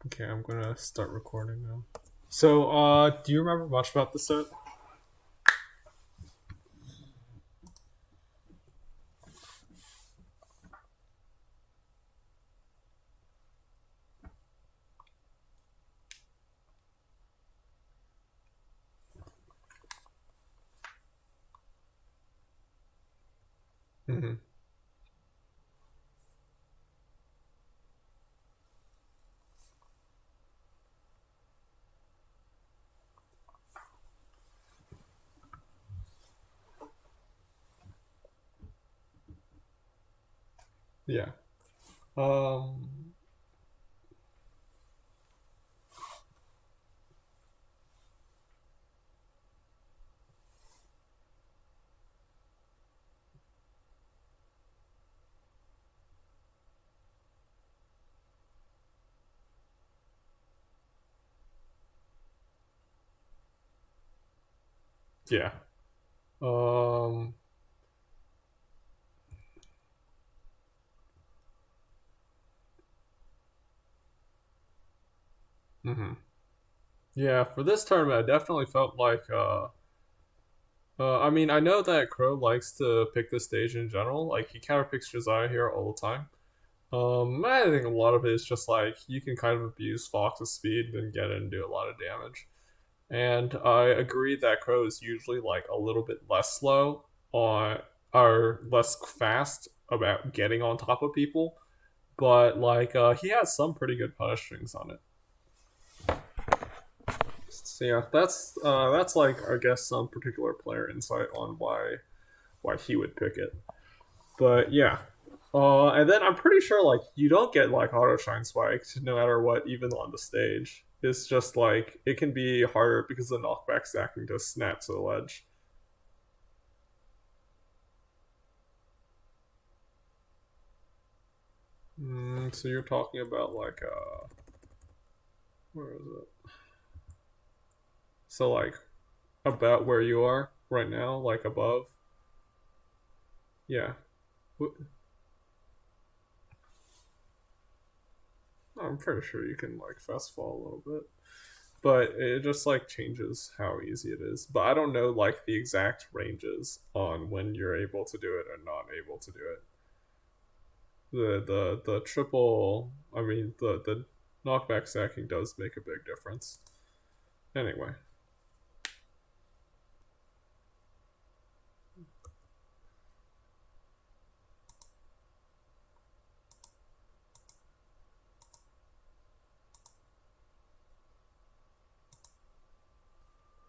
Okay, I'm gonna start recording now. So, do you remember much about the set? Mm-hmm. Yeah. Um. Yeah. Um. Mm-hmm. Yeah. For this tournament, I definitely felt like. I mean, I know that Crow likes to pick the stage in general. Like he kind of picks Josiah here all the time. I think a lot of it is just like you can kind of abuse Fox's speed and get in and do a lot of damage. And I agree that Crow is usually like a little bit less slow on or less fast about getting on top of people, but like he has some pretty good punish strings on it. So yeah, that's like I guess some particular player insight on why he would pick it. But yeah. And then I'm pretty sure like you don't get like auto shine spiked no matter what, even on the stage. It's just like it can be harder because the knockback stacking just snaps to the ledge. So you're talking about like where is it? So like about where you are right now, like above. Yeah. I'm pretty sure you can like fast fall a little bit, but it just like changes how easy it is. But I don't know like the exact ranges on when you're able to do it or not able to do it. The triple, I mean the knockback stacking does make a big difference. Anyway,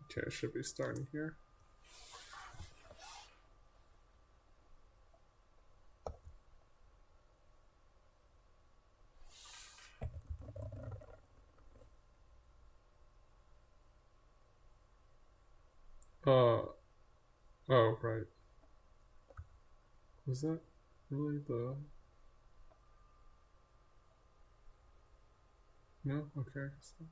okay, I should be starting here. Uh oh right, was that really the no? Okay, so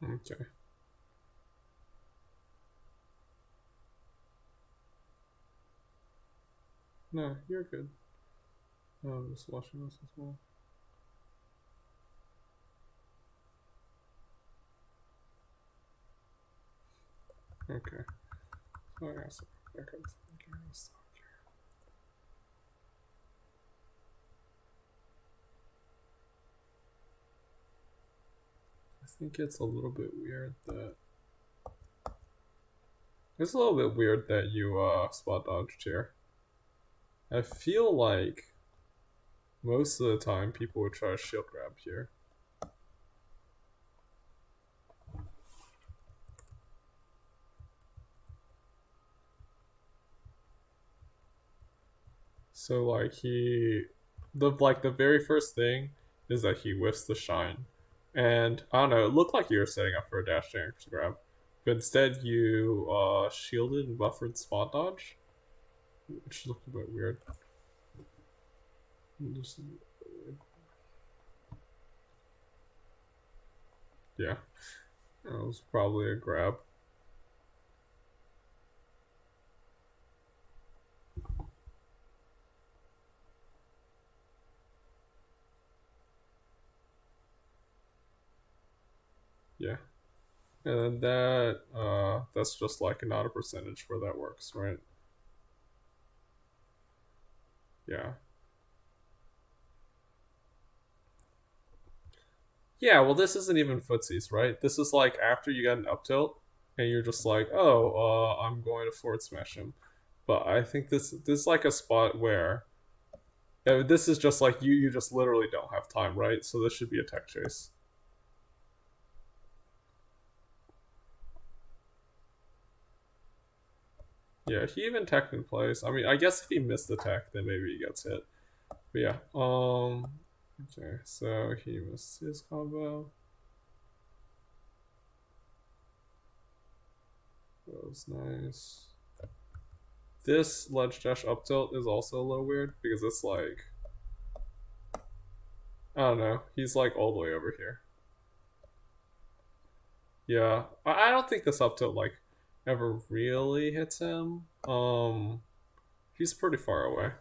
okay. No, you're good. I'm just watching this as well. Okay. Oh, yeah, so there comes the camera. I think it's a little bit weird that it's a little bit weird that you spot dodged here. I feel like most of the time people would try to shield grab here. So like the very first thing is that he whiffs the shine, and I don't know. It looked like you were setting up for a dash dance grab, but instead you shielded and buffered spot dodge, which looked a bit weird. Yeah, that was probably a grab. Yeah. And that's just like not a percentage where that works, right? Yeah. Yeah, well this isn't even footsies, right? This is like after you got an up tilt and you're just like, oh, I'm going to forward smash him. But I think this is like a spot where this is just like you just literally don't have time, right? So this should be a tech chase. Yeah, he even teched in place. I mean, I guess if he missed the tech, then maybe he gets hit. But yeah, okay, so he missed his combo. That was nice. This ledge dash up tilt is also a little weird because it's like, I don't know, he's like all the way over here. Yeah, I don't think this up tilt like ever really hits him. He's pretty far away.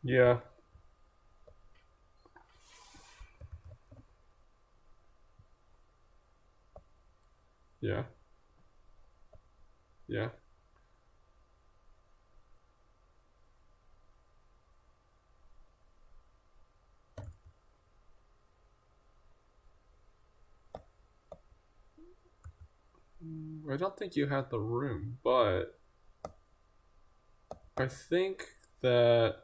Yeah. Yeah. Yeah. I don't think you had the room, but I think that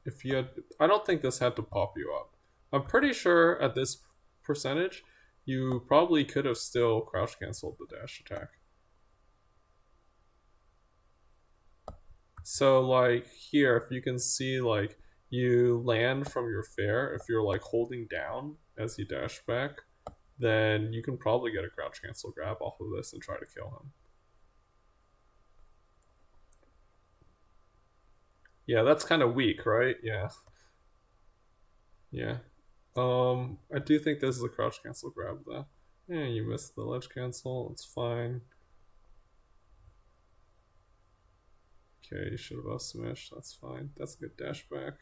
if you had, I don't think this had to pop you up. I'm pretty sure at this percentage, you probably could have still crouch canceled the dash attack. So like here, if you can see, like you land from your fair, if you're like holding down as you dash back, then you can probably get a crouch cancel grab off of this and try to kill him. Yeah, that's kind of weak, right? Yeah. Yeah. I do think this is a crouch cancel grab though. Yeah, you missed the ledge cancel. It's fine. Okay, you should have us smashed. That's fine. That's a good dash back.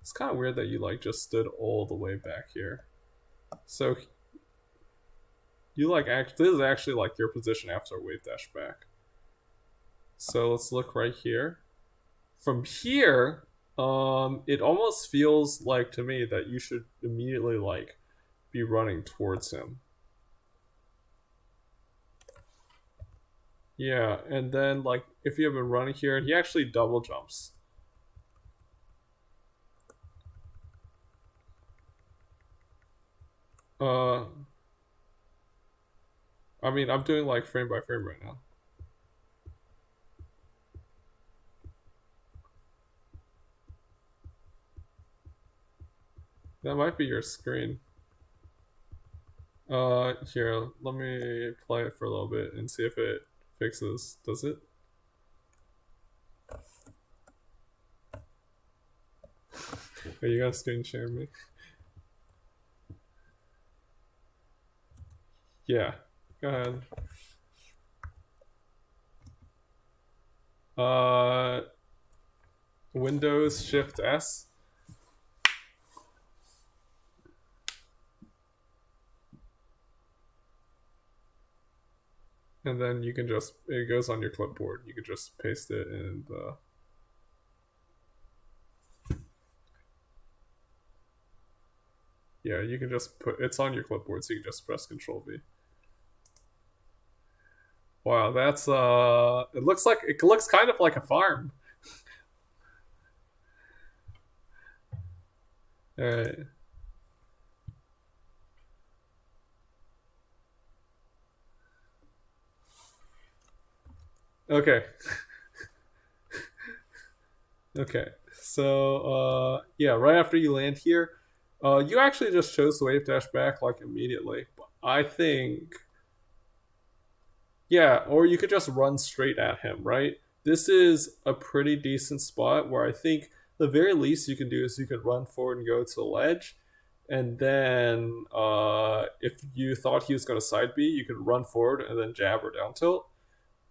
It's kind of weird that you like just stood all the way back here. So you like this is actually like your position after a wave dash back. So let's look right here. From here, it almost feels like to me that you should immediately like be running towards him. Yeah, and then like if you have been running here, he actually double jumps. I mean, I'm doing like frame by frame right now. That might be your screen. Here, let me play it for a little bit and see if it fixes. Does it? Are you guys screen share me? Yeah. Go ahead. Windows Shift S. And then you can just, it goes on your clipboard. You can just paste it in the. Yeah, you can just put, it's on your clipboard, so you can just press Control V. Wow, that's it looks kind of like a farm. Alright. Okay. Okay. So yeah, right after you land here, you actually just chose the wave dash back like immediately. I think yeah, or you could just run straight at him, right? This is a pretty decent spot where I think the very least you can do is you could run forward and go to the ledge. And then if you thought he was going to side B, you could run forward and then jab or down tilt.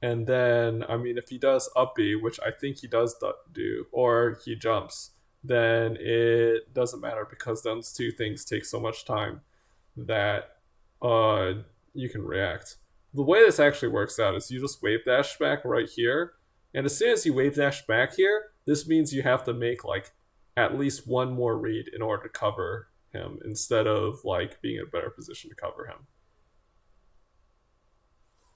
And then, I mean, if he does up B, which I think he does do, or he jumps, then it doesn't matter because those two things take so much time that uh, you can react. The way this actually works out is you just wave dash back right here, and as soon as you wave dash back here, this means you have to make like at least one more read in order to cover him instead of like being in a better position to cover him.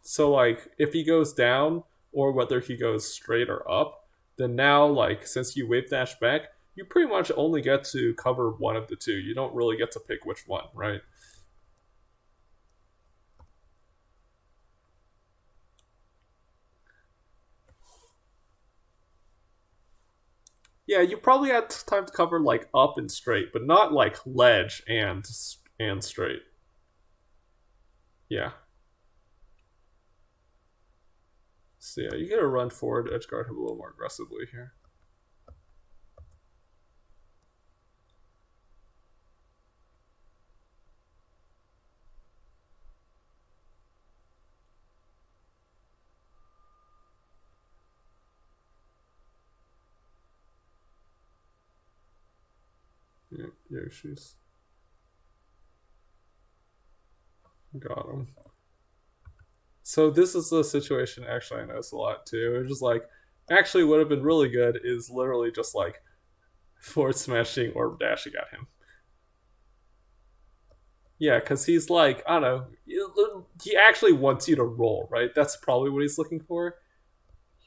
So like if he goes down or whether he goes straight or up, then now like since you wave dash back, you pretty much only get to cover one of the two. You don't really get to pick which one, right? Yeah, you probably had time to cover like up and straight, but not like ledge and straight. Yeah. So yeah, you gotta run forward, edge guard him a little more aggressively here. Yeah, Yoshi's. Got him. So this is a situation actually I notice a lot too. It's just like actually would have been really good is literally just like forward smashing or dashing at him. Yeah, because he's like, I don't know, he actually wants you to roll, right? That's probably what he's looking for.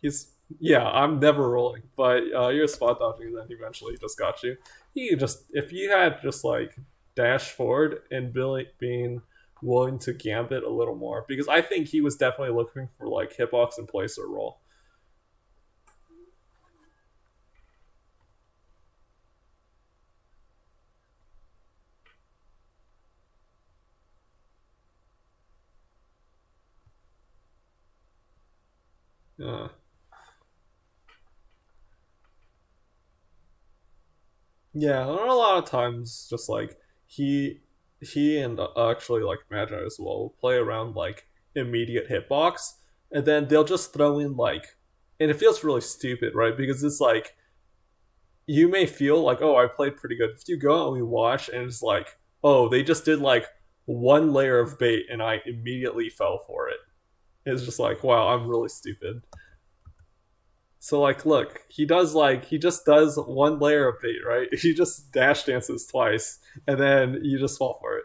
He's yeah, I'm never rolling, but you're spot dodging, and then eventually he just got you. He just if you had just like dash forward and Billy being willing to gambit a little more, because I think he was definitely looking for like hitbox and place or roll. Uh, yeah, a lot of times just like he he and actually like Magi as well will play around like immediate hitbox, and then they'll just throw in like, and it feels really stupid, right? Because it's like you may feel like, oh, I played pretty good. If you go and we watch, and it's like, oh, they just did like one layer of bait, and I immediately fell for it. It's just like, wow, I'm really stupid. So like, look, he just does one layer of bait, right? He just dash dances twice, and then you just fall for it.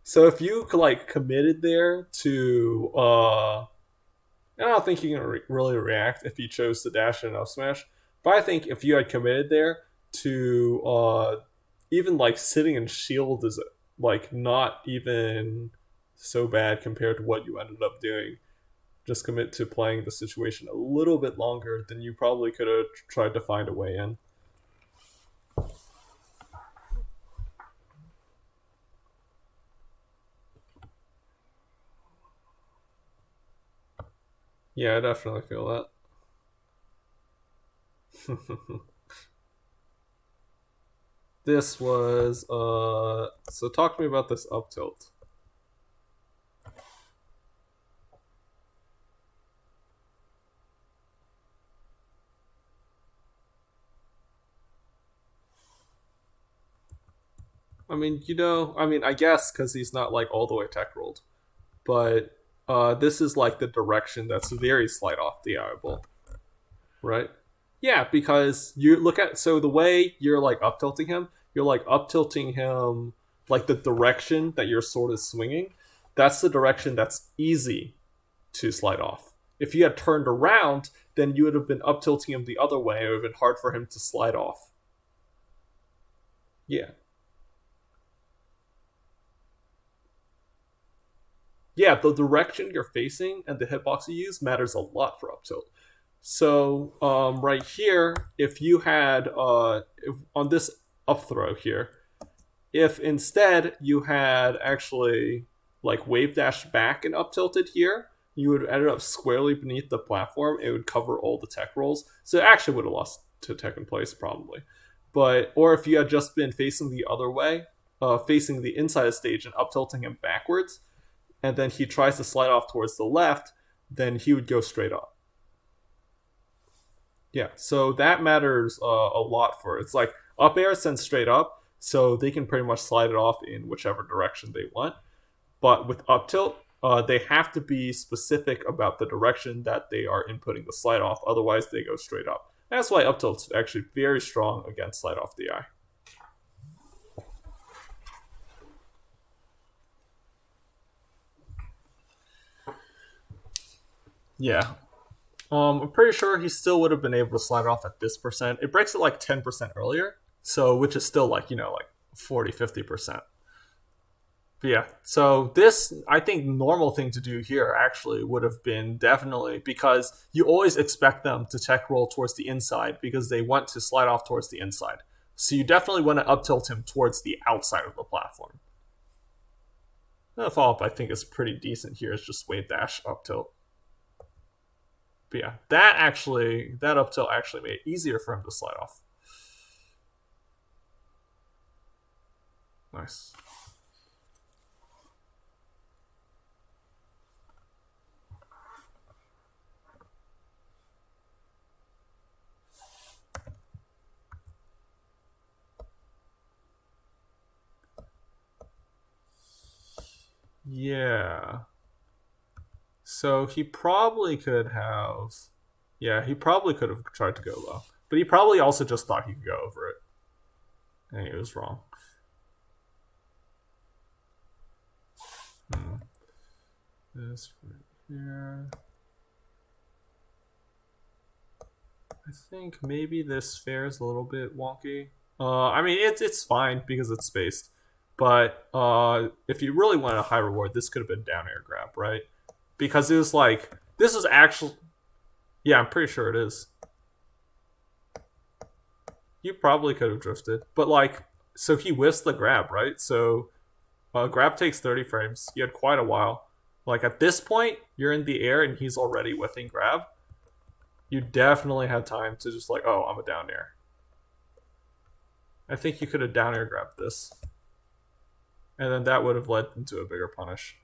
So if you like committed there to, I don't think you can really react if you chose to dash and up smash. But I think if you had committed there to, even like sitting in shield is like not even so bad compared to what you ended up doing. Just commit to playing the situation a little bit longer than you probably could have tried to find a way in. Yeah, I definitely feel that. This was so talk to me about this up tilt. I mean, I guess because he's not like all the way tech rolled, but this is like the direction that's very slight off the eyeball, right? Yeah, because you look at so the way you're like up tilting him, you're like up tilting him like the direction that your sword is swinging. That's the direction that's easy to slide off. If you had turned around, then you would have been up tilting him the other way. It would have been hard for him to slide off. Yeah. yeah, the direction you're facing and the hitbox you use matters a lot for up tilt. So right here, if you had if on this up throw here, if instead you had actually like wave dashed back and up tilted here, you would have ended up squarely beneath the platform. It would cover all the tech rolls, so it actually would have lost to tech in place probably. But or if you had just been facing the other way, facing the inside of the stage and up tilting him backwards, and then he tries to slide off towards the left, then he would go straight up. Yeah, so that matters a lot for it. It's like up air sends straight up, so they can pretty much slide it off in whichever direction they want. But with up tilt, they have to be specific about the direction that they are inputting the slide off. Otherwise, they go straight up. That's why up tilt's actually very strong against slide off DI. Yeah. I'm pretty sure he still would have been able to slide off at this percent. It breaks it like 10% earlier, so which is still like, like 40, 50%. But yeah, so this, I think, normal thing to do here actually would have been definitely because you always expect them to tech roll towards the inside because they want to slide off towards the inside. So you definitely want to up tilt him towards the outside of the platform. The follow up I think is pretty decent here. It's just wave dash up tilt. But yeah, that up tilt actually made it easier for him to slide off. Nice. Yeah. So he probably could have. Yeah, he probably could have tried to go low. But he probably also just thought he could go over it. And he was wrong. This right here. I think maybe this fares a little bit wonky. I mean, it's fine because it's spaced. But if you really want a high reward, this could have been down air grab, right? Because it was like, this is actually... Yeah, I'm pretty sure it is. You probably could have drifted. But like, so he whiffs the grab, right? So grab takes 30 frames. You had quite a while. Like at this point, you're in the air and he's already whiffing grab. You definitely had time to just like, oh, I'm a down air. I think you could have down air grabbed this. And then that would have led into a bigger punish.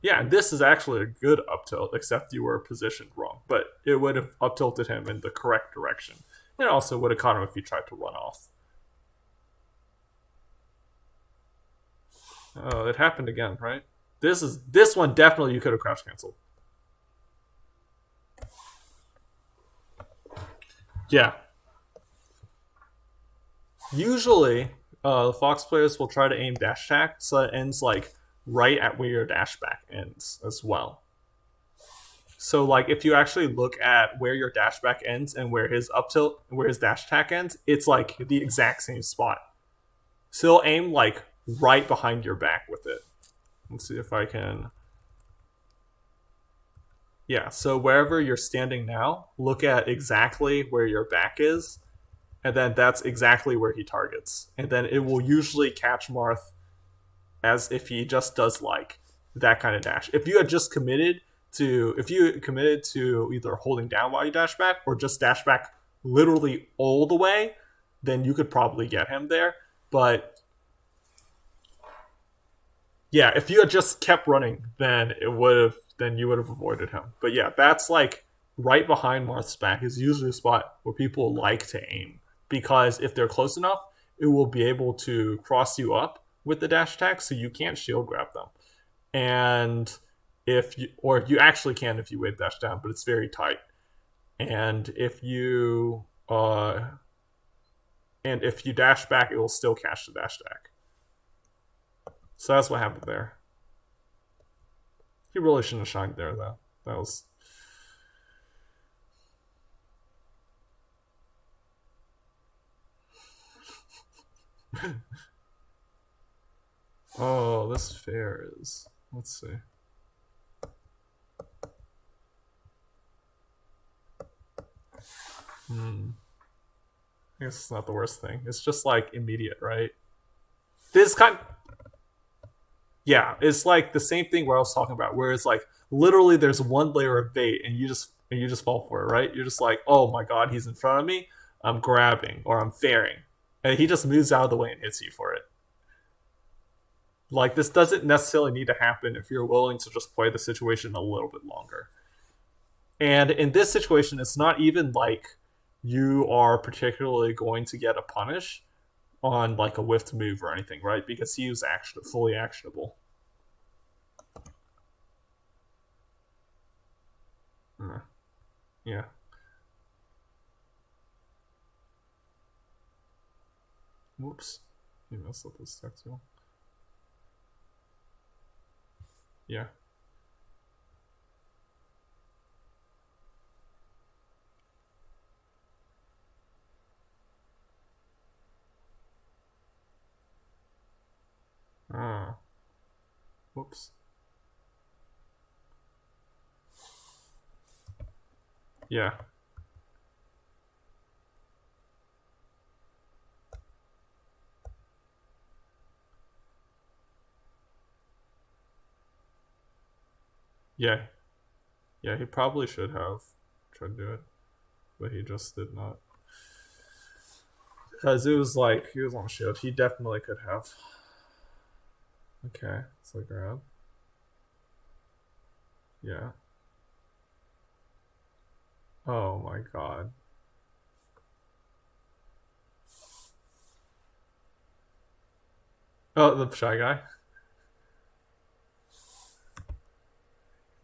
Yeah, and this is actually a good up tilt, except you were positioned wrong. But it would have up tilted him in the correct direction. And it also would have caught him if he tried to run off. Oh, it happened again, right? This one definitely you could have crouch canceled. Yeah. Usually, Fox players will try to aim dash attack so it ends like right at where your dash back ends as well. So like if you actually look at where your dash back ends and where his up tilt, where his dash attack ends, it's like the exact same spot. So he'll aim like right behind your back with it. Let's see if I can. Yeah, so wherever you're standing now, look at exactly where your back is, and then that's exactly where he targets. And then it will usually catch Marth as if he just does like that kind of dash. If you had just committed to either holding down while you dash back or just dash back literally all the way, then you could probably get him there. But yeah, if you had just kept running, then you would have avoided him. But yeah, that's like right behind Marth's back is usually a spot where people like to aim, because if they're close enough, it will be able to cross you up with the dash attack, so you can't shield grab them. And you actually can if you wave dash down, but it's very tight. And if you dash back, it will still catch the dash attack. So that's what happened there. He really shouldn't have shined there, though. That was... Oh, this fair is. Let's see. I guess it's not the worst thing. It's just like immediate, right? This kind. Yeah, it's like the same thing where I was talking about, where it's like literally there's one layer of bait and you just fall for it, right? You're just like, oh my god, he's in front of me. I'm grabbing or I'm fairing, and he just moves out of the way and hits you for it. Like this doesn't necessarily need to happen if you're willing to just play the situation a little bit longer. And in this situation, it's not even like you are particularly going to get a punish on like a whiffed move or anything, right? Because he was fully actionable. Yeah. Whoops. He messed up his tactile. Yeah. Ah. Whoops. Yeah. Yeah. Yeah, he probably should have tried to do it, but he just did not. Because it was like, he was on shield. He definitely could have. Okay, so grab. Yeah. Oh my god. Oh, the shy guy.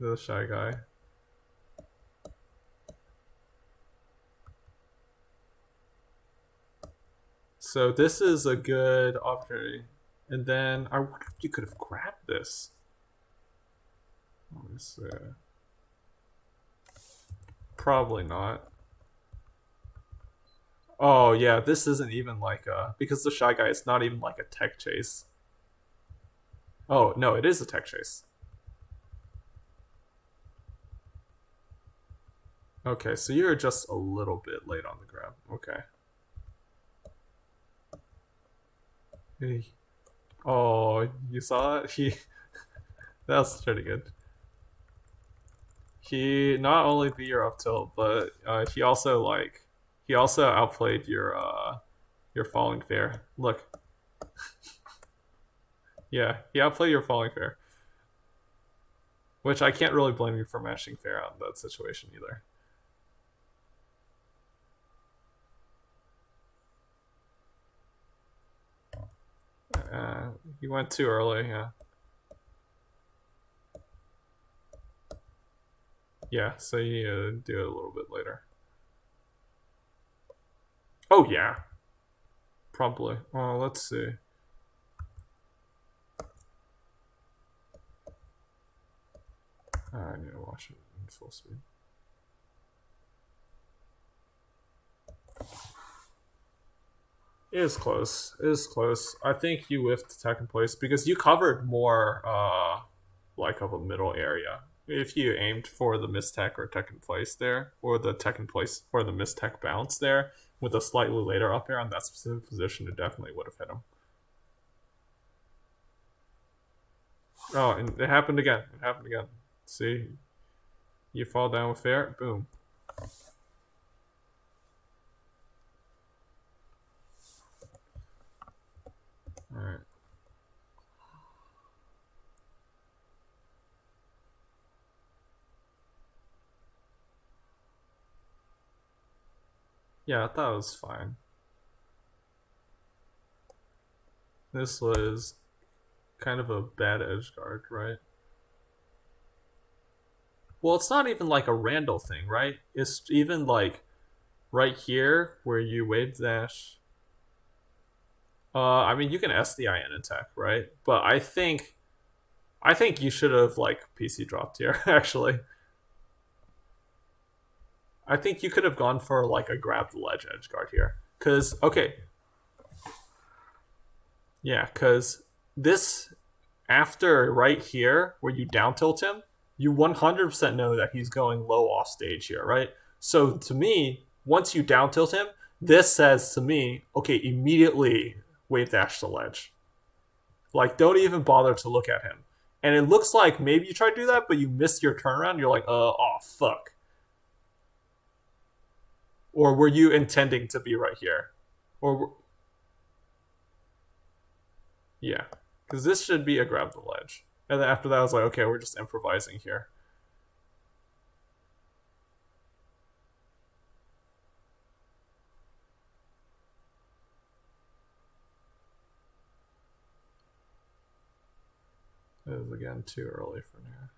The shy guy. So this is a good opportunity. And then I wonder if you could have grabbed this. Let me see. Probably not. Oh yeah, this isn't even like a, because the shy guy is not even like a tech chase. Oh no, it is a tech chase. Okay, so you're just a little bit late on the grab. Okay. Hey. Oh, you saw it? That was pretty good. He not only beat your up tilt, but he also outplayed your falling fair. Look, yeah, he outplayed your falling fair, which I can't really blame you for mashing fair out in that situation either. You went too early, yeah. Yeah, so you need to do it a little bit later. Oh yeah, probably. Oh, let's see. I need to watch it in full speed. It is close. It is close. I think you whiffed second place because you covered more like of a middle area. If you aimed for the mistech or second place there, or the second place or the mistech bounce there with a slightly later up air on that specific position, it definitely would have hit him. Oh, and it happened again. It happened again. See, you fall down with fair, boom. All right. Yeah, I thought it was fine. This was kind of a bad edge guard, right? Well, it's not even like a Randall thing, right? It's even like right here where you wave dash. I mean, you can SDIN attack, right? But I think you should have like PC dropped here. Actually, I think you could have gone for like a grab the ledge edge guard here. Cause okay, Yeah, because this, after right here, where you down tilt him, you 100% know that he's going low off stage here, right? So to me, once you down tilt him, this says to me, okay, immediately wave dash the ledge. Like, don't even bother to look at him. And it looks like maybe you tried to do that, but you missed your turnaround. You're like, oh, fuck. Or were you intending to be right here? Or, yeah. Because this should be a grab the ledge. And then after that, I was like, okay, we're just improvising here. It is, again, too early for now.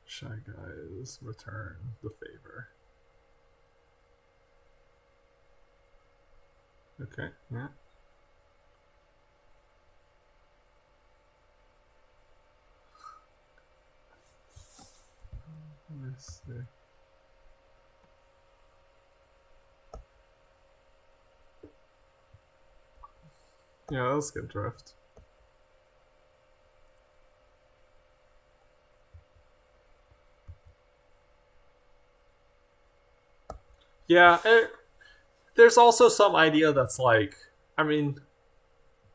Shy Guys return the favor. Okay, yeah. Let's see. Yeah, that was good drift. Yeah, there's also some idea that's like, I mean,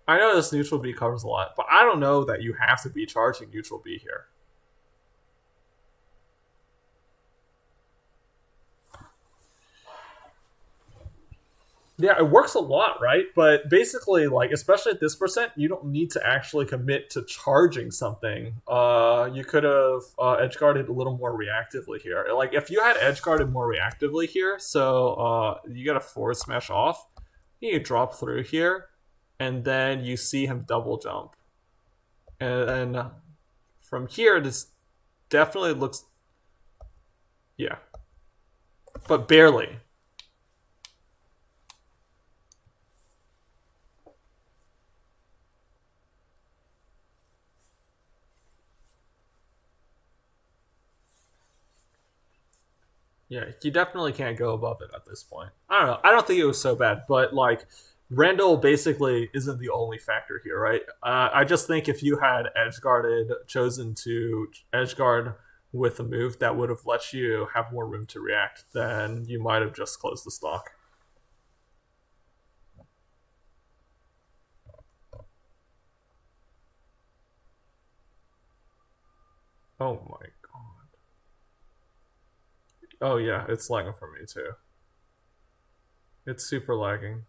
I know this neutral B covers a lot, but I don't know that you have to be charging neutral B here. Yeah, it works a lot, right? But basically, like, especially at this percent, you don't need to actually commit to charging something. You could have edge guarded a little more reactively here. Like, if you had edge guarded more reactively here, so you got a forward smash off, you drop through here, and then you see him double jump, and then from here, this definitely looks, yeah, but barely. Yeah, you definitely can't go above it at this point. I don't know. I don't think it was so bad, but like Randall basically isn't the only factor here, right? I just think if you had edge guarded, chosen to edge guard with a move that would have let you have more room to react, then you might have just closed the stock. Oh my god. Oh yeah, it's lagging for me too. It's super lagging.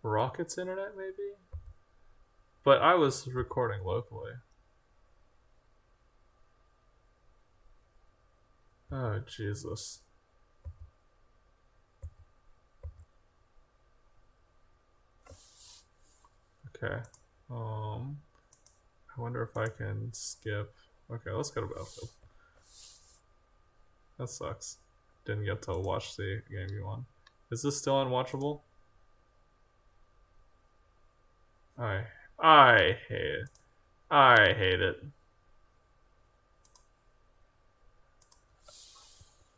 Rocket's internet maybe? But I was recording locally. Oh Jesus. Okay. I wonder if I can skip. Okay, let's go to Battlefield. That sucks. Didn't get to watch the game you won. Is this still unwatchable? I hate it. I hate it.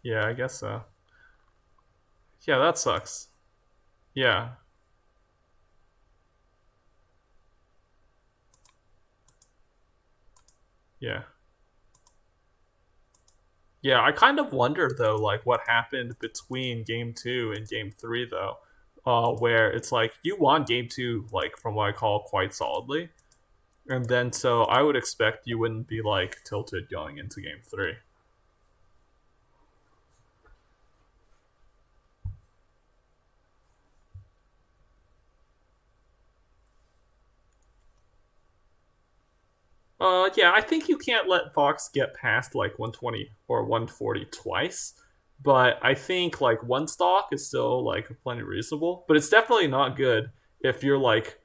Yeah, I guess so. Yeah, that sucks. Yeah. Yeah. Yeah, I kind of wonder though, like what happened between game two and game three though, where it's like you won game two, like from what I call quite solidly, and then so I would expect you wouldn't be like tilted going into game three. Yeah, I think you can't let Fox get past like 120 or 140 twice, but I think like one stock is still like plenty reasonable. But it's definitely not good if you're like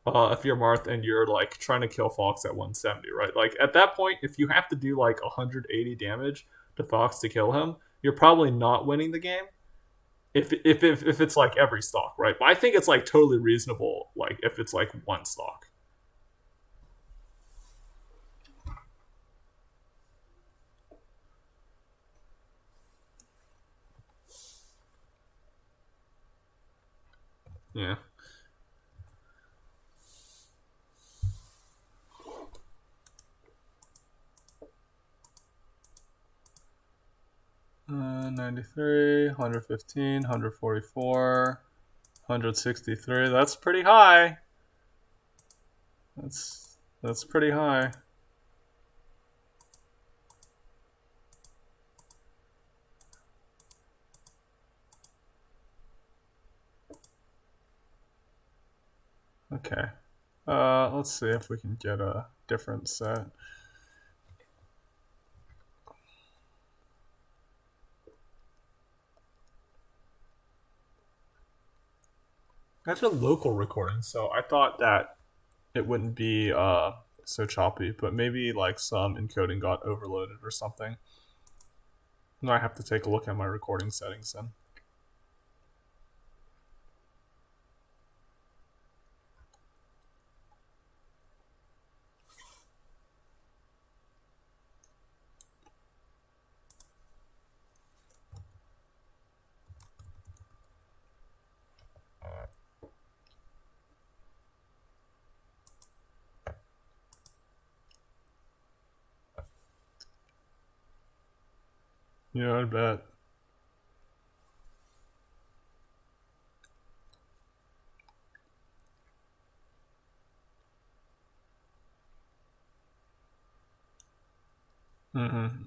if you're Marth and you're like trying to kill Fox at 170, right? Like at that point, if you have to do like 180 damage to Fox to kill him, you're probably not winning the game. If it's like every stock, right? But I think it's like totally reasonable, like if it's like one stock. Yeah. 93, 115, 144, 163. That's pretty high. That's pretty high. Okay. Let's see if we can get a different set. That's a local recording, so I thought that it wouldn't be so choppy, but maybe like some encoding got overloaded or something. I have to take a look at my recording settings then. Yeah, I bet. Mm-hmm.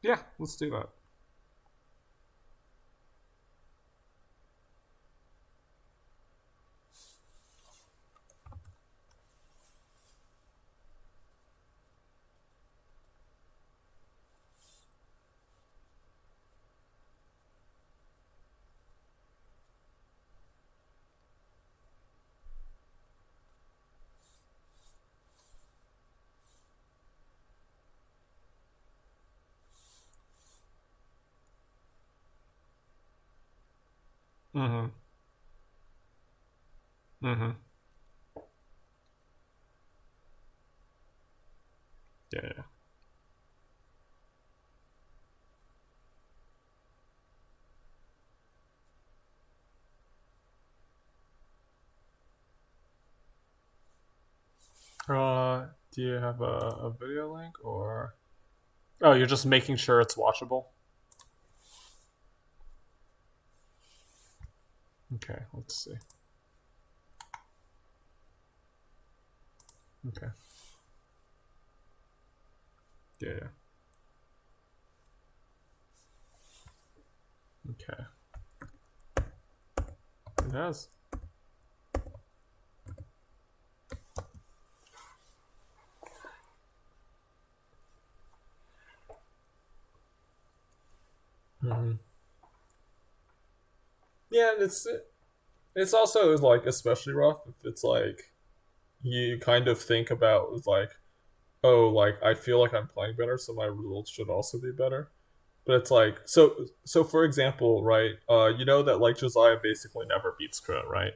Yeah, let's do that. Mm-hmm. Mm-hmm. Yeah, yeah. Do you have a video link or? Oh, you're just making sure it's watchable. Okay, let's see. Okay. Yeah, yeah. Okay. It has. Mm-hmm. Yeah, it's also like especially rough if it's like you kind of think about like, oh, like I feel like I'm playing better, so my results should also be better. But it's like so for example, right? You know that like Josiah basically never beats Crow, right?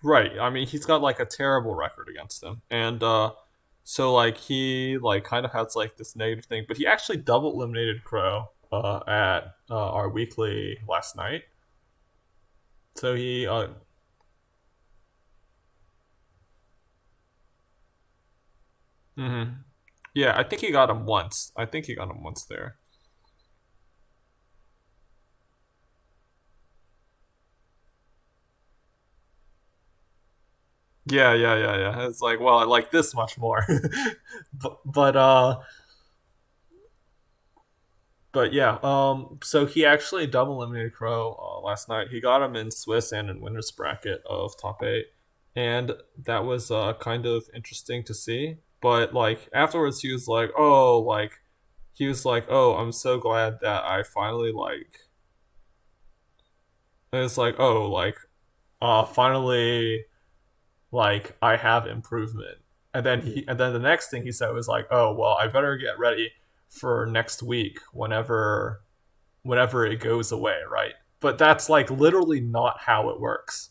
Right. I mean, he's got like a terrible record against him, and so like he like kind of has like this negative thing, but he actually double eliminated Crow at our weekly last night. So he mhm. Yeah, I think he got him once. I think he got him once there. Yeah, yeah, yeah, yeah. It's like, well, I like this much more. but but uh But yeah, so he actually double eliminated Crow last night. He got him in Swiss and in winners bracket of top eight, and that was kind of interesting to see. But like afterwards, he was like, oh, I'm so glad that I finally like. And it's like, oh, like, finally, like I have improvement. And then the next thing he said was like, oh, well, I better get ready for next week whenever it goes away, right? But that's like literally not how it works,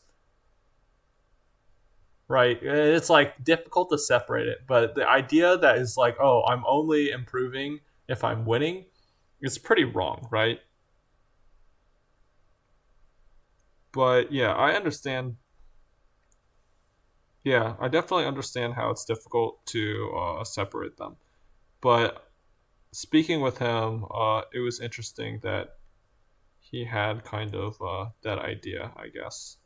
right? It's like difficult to separate it, but the idea that is like, oh, I'm only improving if I'm winning is pretty wrong, right? But yeah, I understand. Yeah, I definitely understand how it's difficult to separate them. But speaking with him, it was interesting that he had kind of that idea, I guess.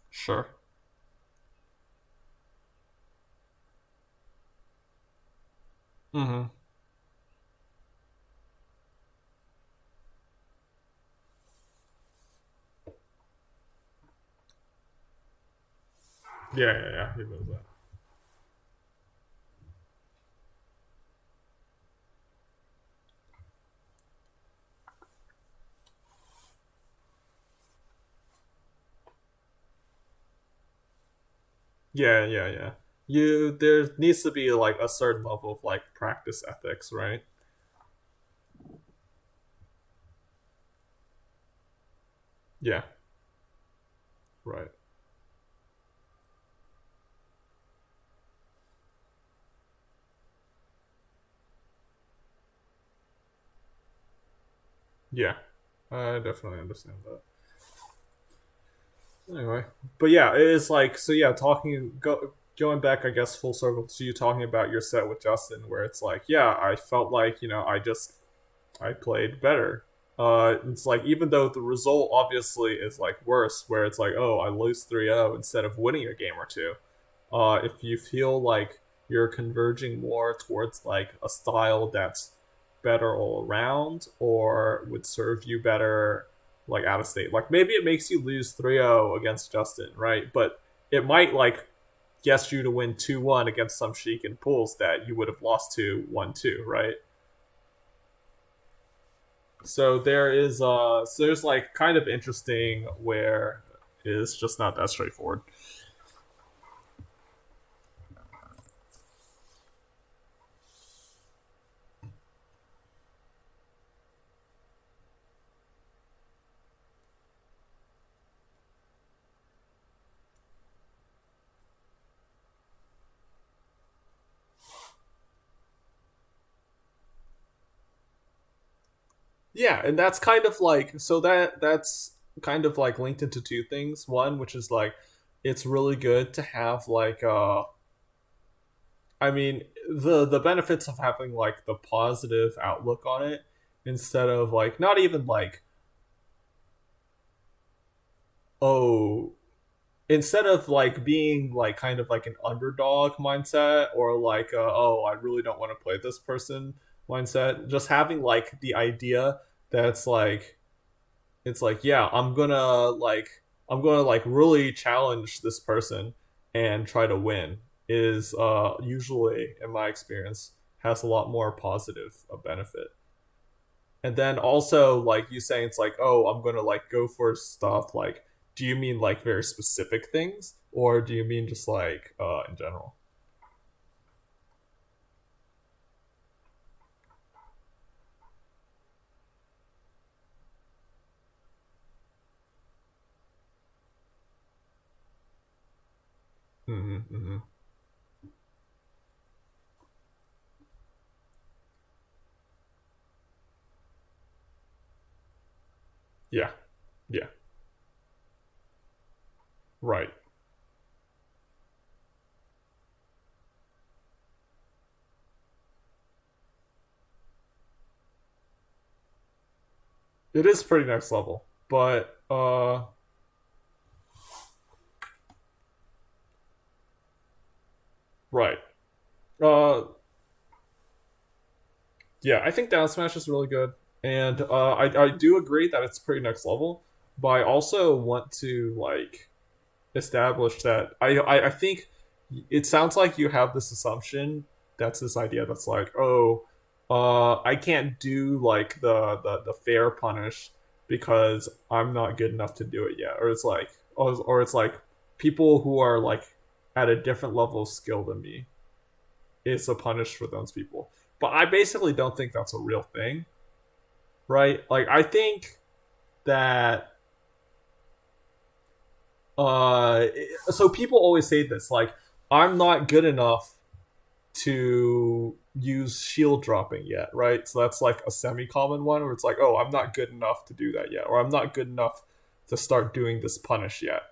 Sure. Mm-hmm. Yeah. He knows that. Yeah. You there needs to be like a certain level of like practice ethics, right? Yeah. Right. Yeah. I definitely understand that. Anyway, but yeah, it is like so. Yeah, going back, I guess full circle to you talking about your set with Justin, where it's like, yeah, I felt like I played better. It's like even though the result obviously is like worse, where it's like, oh, I lose 3-0 instead of winning a game or two. If you feel like you're converging more towards like a style that's better all around or would serve you better like out of state. Like maybe it makes you lose 3-0 against Justin, right? But it might like guess you to win 2-1 against some Sheik in pools that you would have lost to 1-2, right? So there's like kind of interesting where it's just not that straightforward. Yeah, and that's kind of like so that's kind of like linked into two things. One, which is like it's really good to have like I mean the benefits of having like the positive outlook on it instead of like not even like oh instead of like being like kind of like an underdog mindset or like oh I really don't want to play this person mindset, just having like the idea that's like it's like yeah I'm gonna like really challenge this person and try to win is usually in my experience has a lot more positive benefit. And then also like you saying it's like oh I'm gonna like go for stuff like do you mean like very specific things or do you mean just like in general? Mm-hmm. Yeah. Yeah. Right. It is pretty next level. But right. Uh yeah, I think down smash is really good. And I do agree that it's pretty next level, but I also want to like establish that I think it sounds like you have this assumption that's this idea that's like, oh, I can't do like the fair punish because I'm not good enough to do it yet, or it's like, or it's like people who are like at a different level of skill than me, it's a punish for those people. But I basically don't think that's a real thing, right? Like I think that uh so people always say this like, I'm not good enough to use shield dropping yet, right? So that's like a semi-common one where it's like, oh, I'm not good enough to do that yet, or I'm not good enough to start doing this punish yet.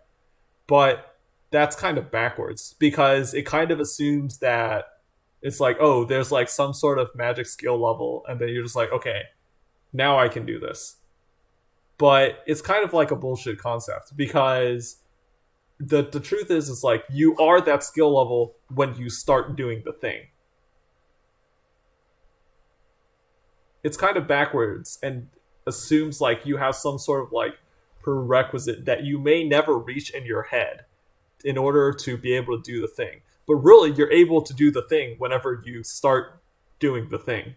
But that's kind of backwards because it kind of assumes that it's like, oh, there's like some sort of magic skill level, and then you're just like, okay, now I can do this. But it's kind of like a bullshit concept because the truth is, it's like you are that skill level when you start doing the thing. It's kind of backwards and assumes like you have some sort of like prerequisite that you may never reach in your head in order to be able to do the thing. But really, you're able to do the thing whenever you start doing the thing.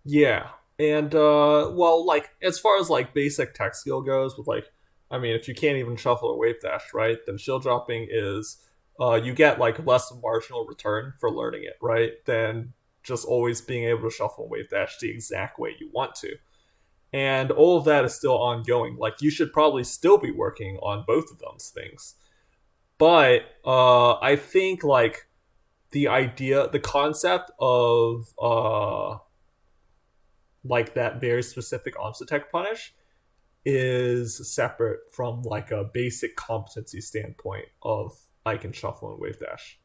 Yeah. And well, like as far as like basic tech skill goes, with like, I mean, if you can't even shuffle or wave dash, right? Then shield dropping is you get like less marginal return for learning it, right? Than just always being able to shuffle and wave dash the exact way you want to. And all of that is still ongoing. Like you should probably still be working on both of those things. But I think like the idea, the concept of like that very specific tech punish is separate from like a basic competency standpoint of I can shuffle and wave dash.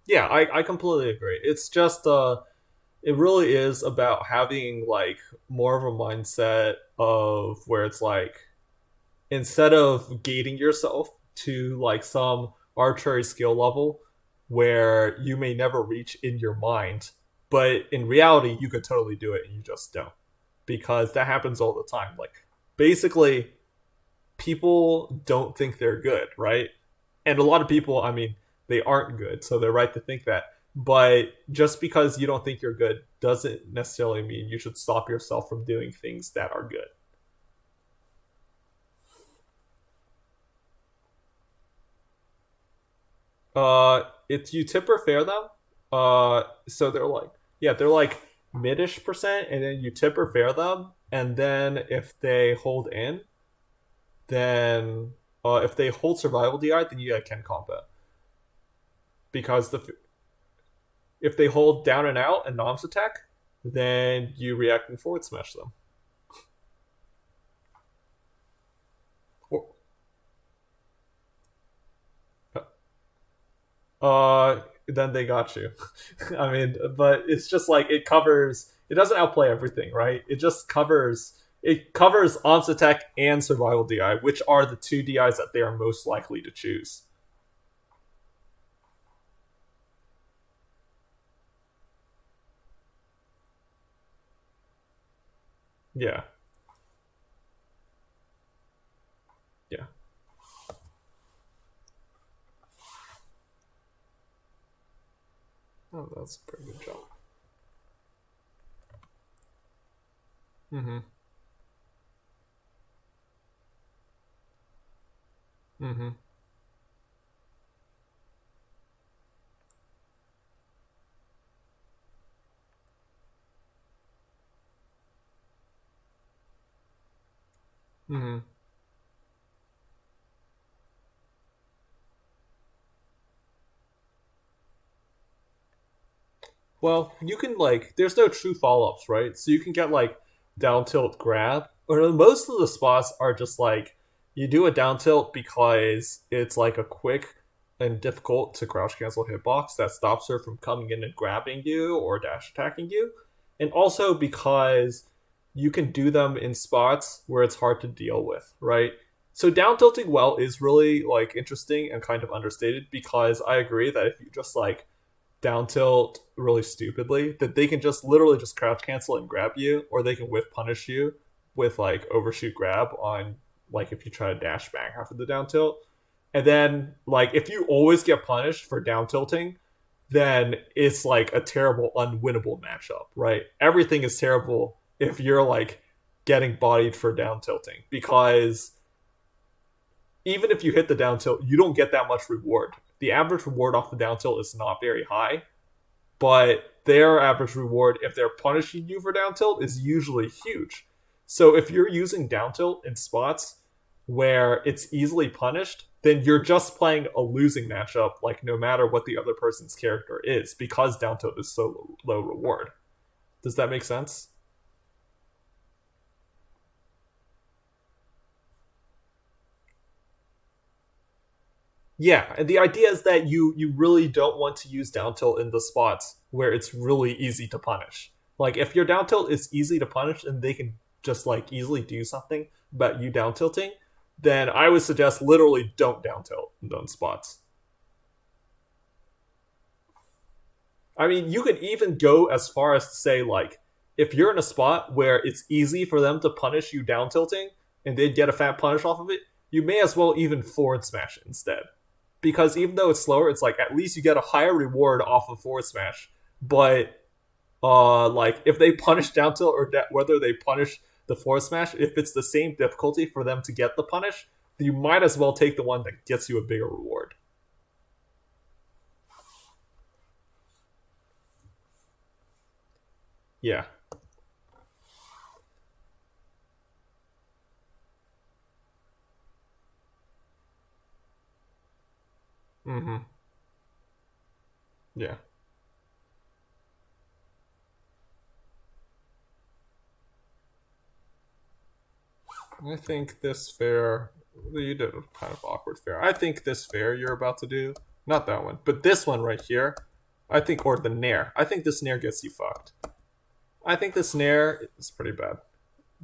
Yeah, I completely agree. It's just it really is about having like more of a mindset of where it's like, instead of gating yourself to like some arbitrary skill level where you may never reach in your mind, but in reality you could totally do it and you just don't, because that happens all the time. Like basically people don't think they're good, right? And a lot of people, I mean, they aren't good, so they're right to think that. But just because you don't think you're good doesn't necessarily mean you should stop yourself from doing things that are good. If you tip or fair them, so they're like, yeah, they're like midish percent, and then you tip or fair them, and then if they hold in, then if they hold survival DI, then you get Ken combat, because if they hold down and out and noms attack, then you react and forward smash them. Or, then they got you. I mean, but it's just like it covers. It doesn't outplay everything, right? It just covers. It covers On's attack and survival DI, which are the two DIs that they are most likely to choose. Yeah, Yeah. Oh, that's a pretty good job. Mm-hmm. Mm-hmm. Mm-hmm. Well, you can like there's no true follow ups, right? So you can get like down tilt grab, or most of the spots are just like you do a down tilt because it's like a quick and difficult to crouch cancel hitbox that stops her from coming in and grabbing you or dash attacking you, and also because you can do them in spots where it's hard to deal with, right? So down tilting well is really like interesting and kind of understated because I agree that if you just like down tilt really stupidly, that they can just literally just crouch cancel and grab you, or they can whiff punish you with like overshoot grab on like if you try to dash back after the down tilt. And then like if you always get punished for down tilting, then it's like a terrible unwinnable matchup, right? Everything is terrible if you're like getting bodied for down tilting because even if you hit the down tilt, you don't get that much reward. The average reward off the down tilt is not very high, but their average reward, if they're punishing you for down tilt, is usually huge. So if you're using down tilt in spots where it's easily punished, then you're just playing a losing matchup, like no matter what the other person's character is, because down tilt is so low reward. Does that make sense? Yeah, and the idea is that you really don't want to use down tilt in the spots where it's really easy to punish. Like if your down tilt is easy to punish and they can just like easily do something about you down tilting, then I would suggest literally don't down tilt in those spots. I mean, you could even go as far as to say like if you're in a spot where it's easy for them to punish you down tilting and they'd get a fat punish off of it, you may as well even forward smash it instead. Because even though it's slower, it's like at least you get a higher reward off of forward smash. But like if they punish down tilt or whether they punish the forward smash, if it's the same difficulty for them to get the punish, you might as well take the one that gets you a bigger reward. Yeah. Mm-hmm. Yeah. I think this fair. You did a kind of awkward fair. I think this fair you're about to do, not that one, but this one right here. I think, or the nair. I think this nair gets you fucked. I think this nair is pretty bad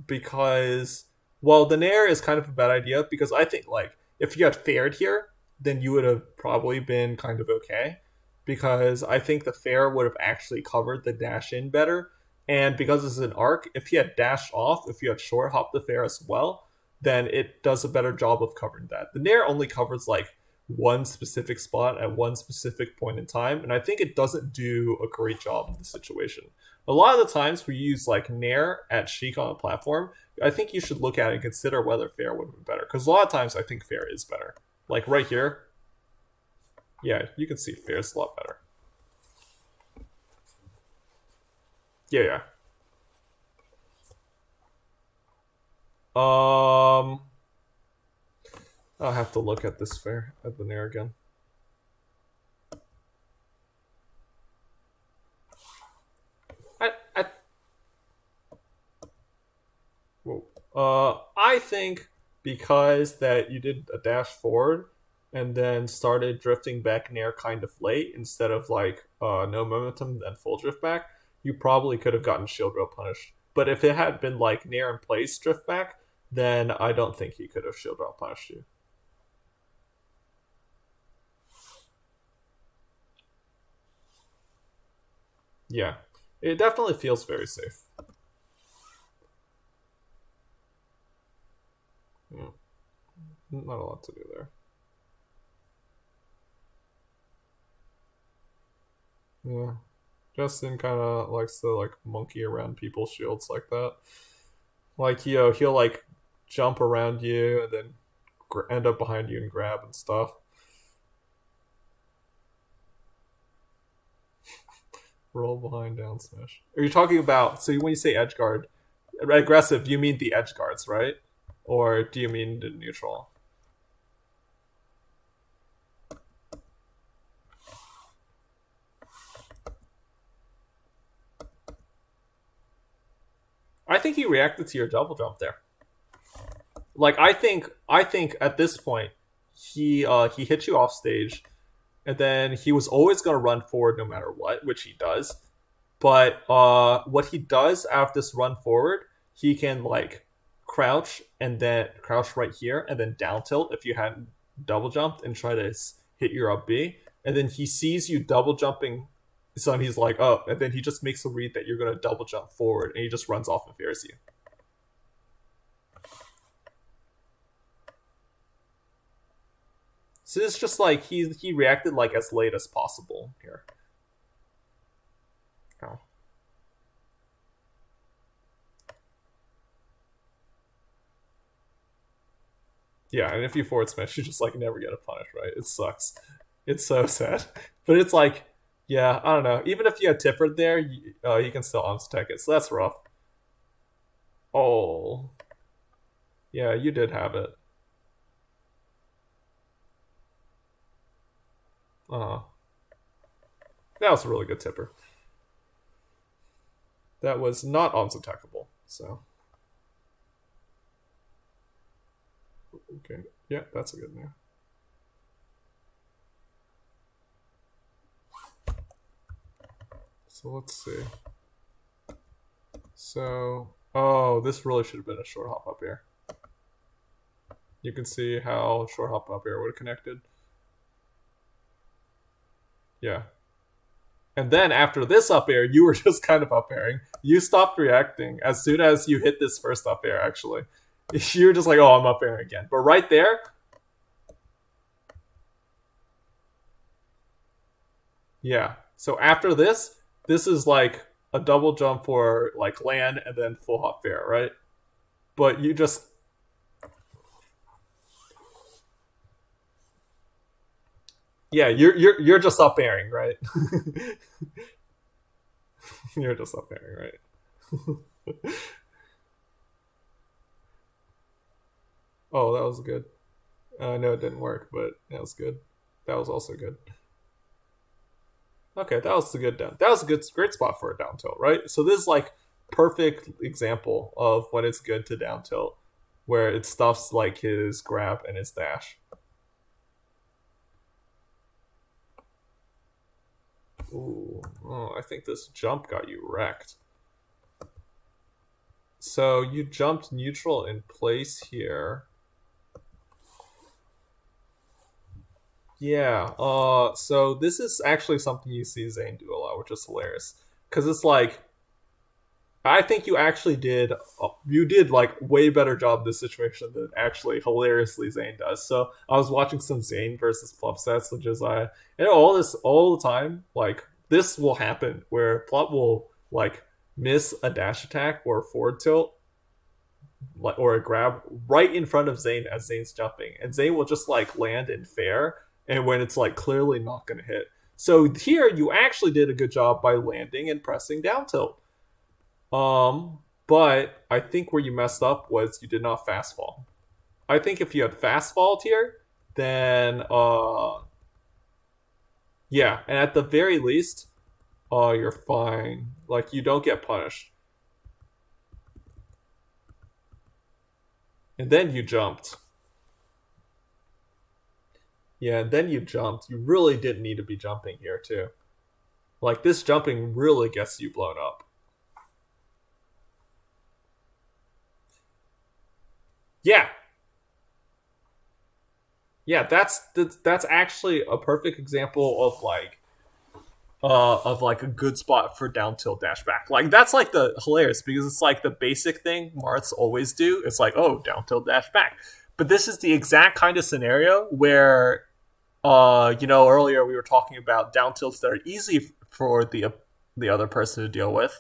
because, well, the nair is kind of a bad idea because I think like if you had fared here, then you would have probably been kind of okay because I think the fair would have actually covered the dash in better. And because it's an arc, if you had dash off, if you had short hop the fair as well, then it does a better job of covering that. The nair only covers like one specific spot at one specific point in time, and I think it doesn't do a great job in this situation. A lot of the times we use like Nair at Sheik on a platform, I think you should look at it and consider whether Fair would have been better. Because a lot of times I think Fair is better. Like right here, yeah, you can see Fair is a lot better. Yeah, yeah. Um, I'll have to look at this Fair at the Nair again. I Whoa. I think because that you did a dash forward and then started drifting back near kind of late instead of like no momentum then full drift back, you probably could have gotten shield rail punished. But if it had been like near in place drift back, then I don't think he could have shield rail punished you. Yeah, it definitely feels very safe. Hmm. Not a lot to do there. Yeah. Justin kind of likes to like monkey around people's shields like that. Like he'll like jump around you and then end up behind you and grab and stuff. Roll behind down smash. Are you talking about? So when you say edge guard, aggressive, you mean the edge guards, right? Or do you mean the neutral? I think he reacted to your double jump there. Like I think at this point he hit you off stage, and then he was always gonna run forward no matter what, which he does. But what he does after this run forward, he can like crouch and then crouch right here and then down tilt if you hadn't double jumped and try to hit your up B. And then he sees you double jumping, so he's like, oh, and then he just makes a read that you're gonna double jump forward, and he just runs off and fears you. So it's just like he reacted like as late as possible here. Oh. Yeah, and if you forward smash, you just like never get a punish, right? It sucks. It's so sad. But it's like, yeah, I don't know. Even if you had Tipper there, you can still unstack it. So that's rough. Oh, yeah, you did have it. Uh, that was a really good Tipper. That was not unstackable. So okay, yeah, that's a good name. So let's see. So, oh, this really should have been a short hop up here. You can see how short hop up here would have connected. Yeah. And then after this up air, you were just kind of up airing. You stopped reacting as soon as you hit this first up air, actually. You're just like, oh, I'm up airing again. But right there, yeah. So after this is like a double jump for like land and then full hop fair, right? But you just, yeah, you're just up airing, right? You're just up airing, right? Oh, that was good. I know it didn't work, but that was good. That was also good. Okay, that was a good down. That was a good, great spot for a down tilt, right? So this is like perfect example of when it's good to down tilt, where it stuffs like his grab and his dash. Ooh, oh, I think this jump got you wrecked. So you jumped neutral in place here. Yeah. So this is actually something you see Zane do a lot, which is hilarious. Because it's like, I think you did like way better job in this situation than actually hilariously Zane does. So I was watching some Zane versus Fluff sets with Josiah, and all the time, like this will happen where Fluff will like miss a dash attack or a forward tilt, like or a grab right in front of Zane as Zane's jumping, and Zane will just like land in fair, and when it's like clearly not going to hit. So here you actually did a good job by landing and pressing down tilt. But I think where you messed up was you did not fast fall. I think if you had fast falled here, then yeah, and at the very least, you're fine. Like you don't get punished. And then you jumped. Yeah, and then you jumped. You really didn't need to be jumping here too. Like this jumping really gets you blown up. Yeah, yeah, that's actually a perfect example of like a good spot for down tilt dash back. Like that's like the hilarious because it's like the basic thing Marths always do. It's like, oh, down tilt dash back. But this is the exact kind of scenario where, earlier we were talking about down tilts that are easy for the other person to deal with.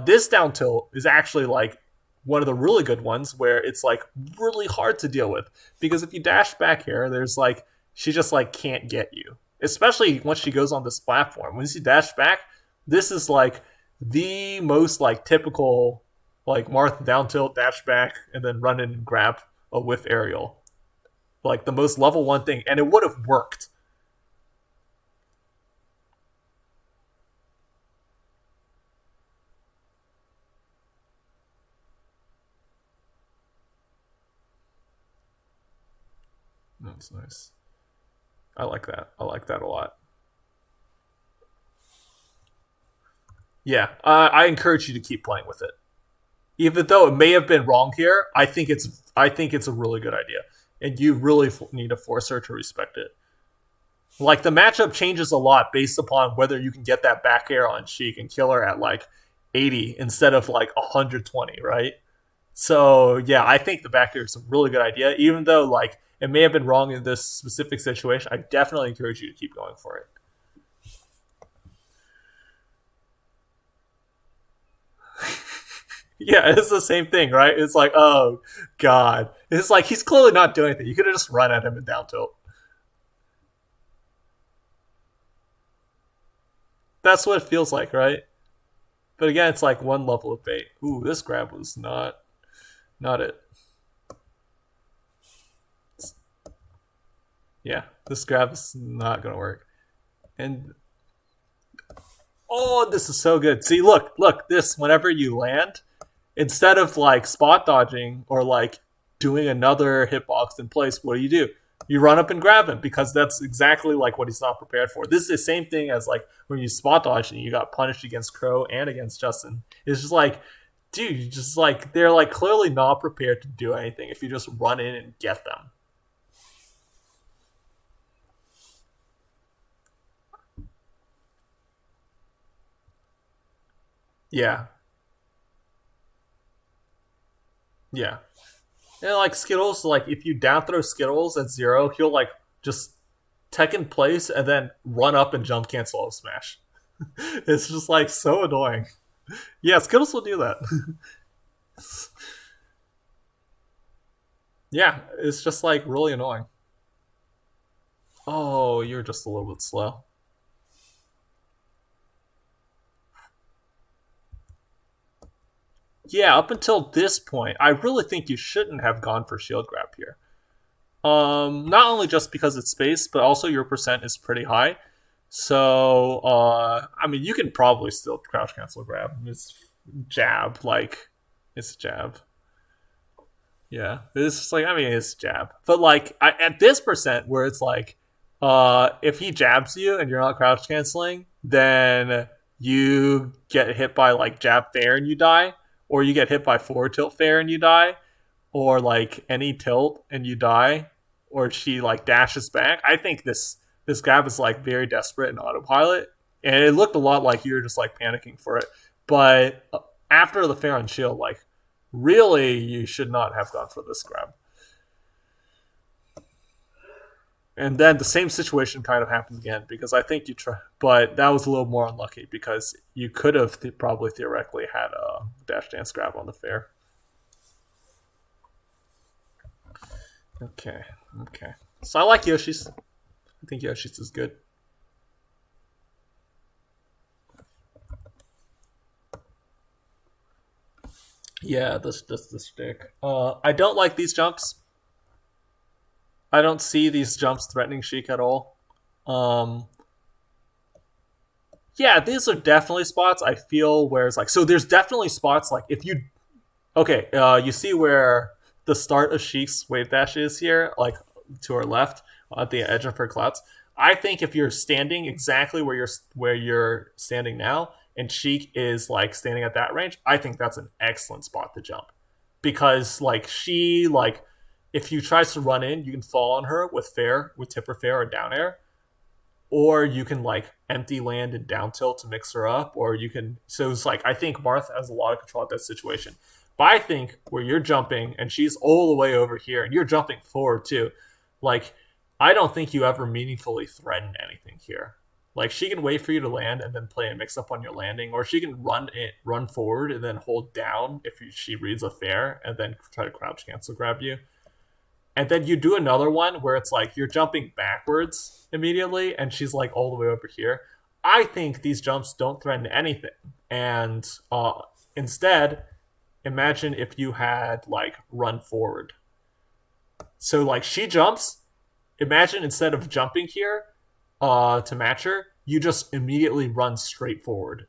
This down tilt is actually like one of the really good ones where it's like really hard to deal with because if you dash back here, there's like she just like can't get you, especially once she goes on this platform. Once you dash back, this is like the most like typical like Marth down tilt, dash back, and then run in and grab a whiff aerial. Like the most level one thing, and it would have worked. That's nice. I like that. I like that a lot. Yeah, I encourage you to keep playing with it. Even though it may have been wrong here, I think it's a really good idea, and you really need to force her to respect it. Like the matchup changes a lot based upon whether you can get that back air on Sheik and kill her at like 80 instead of like 120, right? So yeah, I think the back air is a really good idea. Even though like it may have been wrong in this specific situation, I definitely encourage you to keep going for it. Yeah, it's the same thing, right? It's like, oh god, it's like he's clearly not doing anything. You could have just run at him and down tilt. That's what it feels like, right? But again, it's like one level of bait. Ooh, this grab was not it. Yeah, this grab is not gonna work. And oh, this is so good. See, look, this whenever you land, instead of like spot dodging or like doing another hitbox in place, what do? You run up and grab him because that's exactly like what he's not prepared for. This is the same thing as like when you spot dodge and you got punished against Crow and against Justin. It's just like, dude, you just like they're like clearly not prepared to do anything if you just run in and get them. Yeah, yeah. And like Skittles, like if you down throw Skittles at zero, he'll like just tech in place and then run up and jump cancel up smash. It's just like so annoying. Yeah, Skittles will do that. Yeah, it's just like really annoying. Oh, you're just a little bit slow. Yeah, up until this point, I really think you shouldn't have gone for shield grab here. Not only just because it's space, but also your percent is pretty high. So, I mean, you can probably still crouch cancel grab. It's jab, like it's jab. Yeah, it's just like I mean, it's jab, but like at this percent where it's like, if he jabs you and you're not crouch canceling, then you get hit by like jab fair and you die, or you get hit by forward tilt fair and you die, or like any tilt and you die, or she like dashes back. I think this grab is like very desperate and autopilot, and it looked a lot like you were just like panicking for it. But after the fair on shield, like really you should not have gone for this grab. And then the same situation kind of happened again because I think you try, but that was a little more unlucky because you could have probably theoretically had a dash dance grab on the fair. Okay, okay. So I like Yoshi's. I think Yoshi's is good. Yeah, this stick. I don't like these jumps. I don't see these jumps threatening Sheik at all. Um, yeah, these are definitely spots I feel where it's like so. There's definitely spots like if you okay, you see where the start of Sheik's wave dash is here, like to her left at the edge of her clouds. I think if you're standing exactly where you're standing now, and Sheik is like standing at that range, I think that's an excellent spot to jump because like she like if you tries to run in, you can fall on her with fair with tipper fair or down air, or you can like empty land and down tilt to mix her up, or you can. So it's like I think Marth has a lot of control at that situation. But I think where you're jumping and she's all the way over here and you're jumping forward too, like I don't think you ever meaningfully threaten anything here. Like she can wait for you to land and then play a mix up on your landing, or she can run forward and then hold down if she reads a fair and then try to crouch cancel grab you. And then you do another one where it's like you're jumping backwards immediately and she's like all the way over here. I think these jumps don't threaten anything. And instead, imagine if you had like run forward. So like she jumps. Imagine instead of jumping here to match her, you just immediately run straight forward.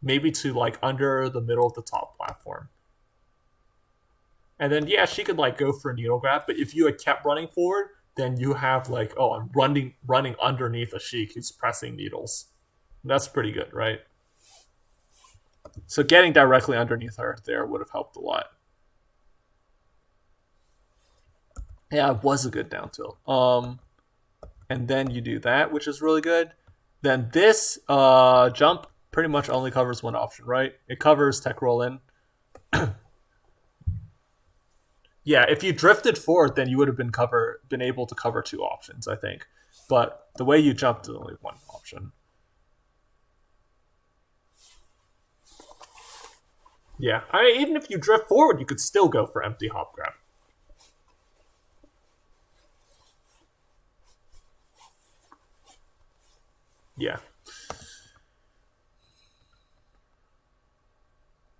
Maybe to like under the middle of the top platform. And then yeah, she could like go for a needle grab, but if you had kept running forward, then you have like, oh, I'm running underneath a Sheik who's pressing needles. That's pretty good, right? So getting directly underneath her there would have helped a lot. Yeah, it was a good down tilt. And then you do that, which is really good. Then this jump pretty much only covers one option, right? It covers tech roll in. Yeah, if you drifted forward, then you would have been able to cover two options, I think. But the way you jumped is only one option. Yeah, even if you drift forward, you could still go for empty hop grab. Yeah.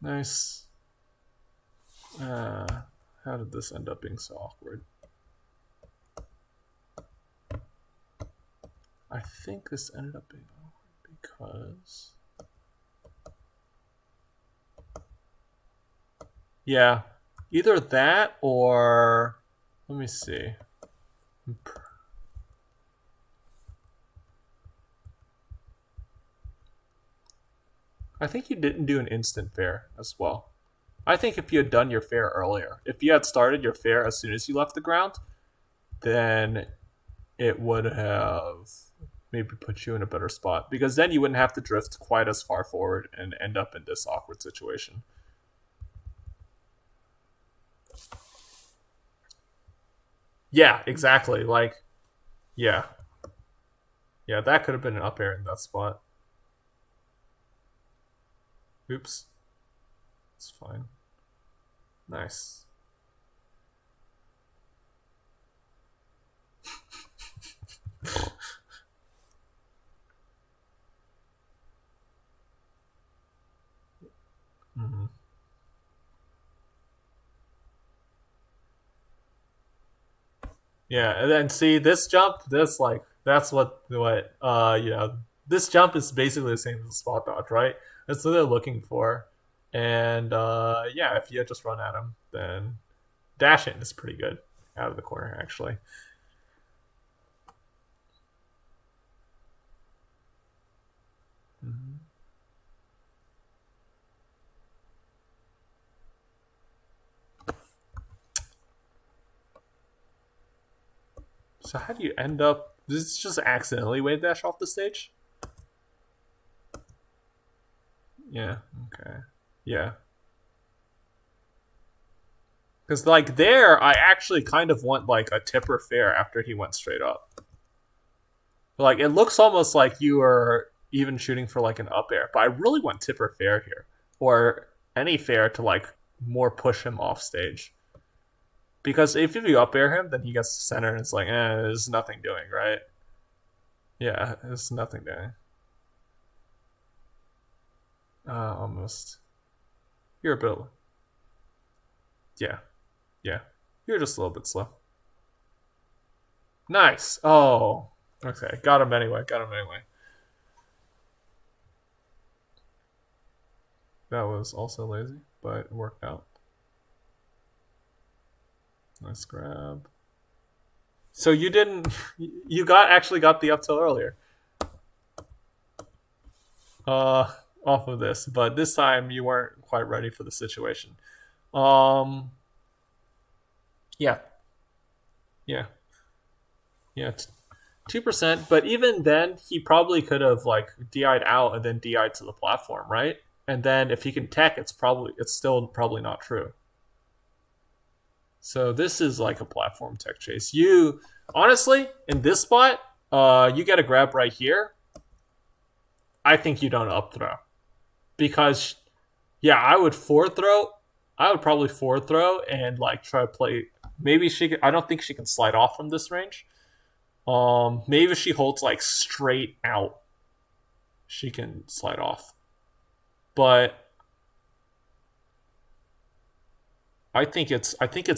Nice. How did this end up being so awkward? I think this ended up being awkward because... Yeah, either that or... Let me see. I think you didn't do an instant fair as well. I think if you had done your fair earlier, if you had started your fair as soon as you left the ground, then it would have maybe put you in a better spot. Because then you wouldn't have to drift quite as far forward and end up in this awkward situation. Yeah, exactly. Like, yeah. Yeah, that could have been an up air in that spot. Oops. It's fine. Nice. Mm-hmm. Yeah, and then see this jump, this like that's what this jump is basically the same as the spot dodge, right? That's what they're looking for. And yeah, if you just run at him, then dash in is pretty good out of the corner actually. Mm-hmm. So how do you end up? This just accidentally wave dash off the stage? Yeah. Okay. Yeah. Because like there, I actually kind of want like a tipper fair after he went straight up. Like it looks almost like you are even shooting for like an up air, but I really want tipper fair here or any fair to like more push him off stage. Because if you up air him, then he gets to center and it's like, there's nothing doing, right? Yeah, there's nothing doing. Almost. You're a bit. Yeah. Yeah. You're just a little bit slow. Nice. Oh. Okay. Got him anyway. That was also lazy, but it worked out. Nice grab. So you didn't. You actually got the up tilt earlier. Off of this, but this time you weren't quite ready for the situation. Yeah. Yeah. Yeah. 2%, but even then, he probably could have like DI'd out and then DI'd to the platform, right? And then if he can tech, it's still probably not true. So this is like a platform tech chase. You honestly in this spot, you get a grab right here. I think you don't up throw because yeah, I would forward throw. I would probably forward throw and like try to play. Maybe she. I don't think she can slide off from this range. Maybe if she holds like straight out, she can slide off. But I think it's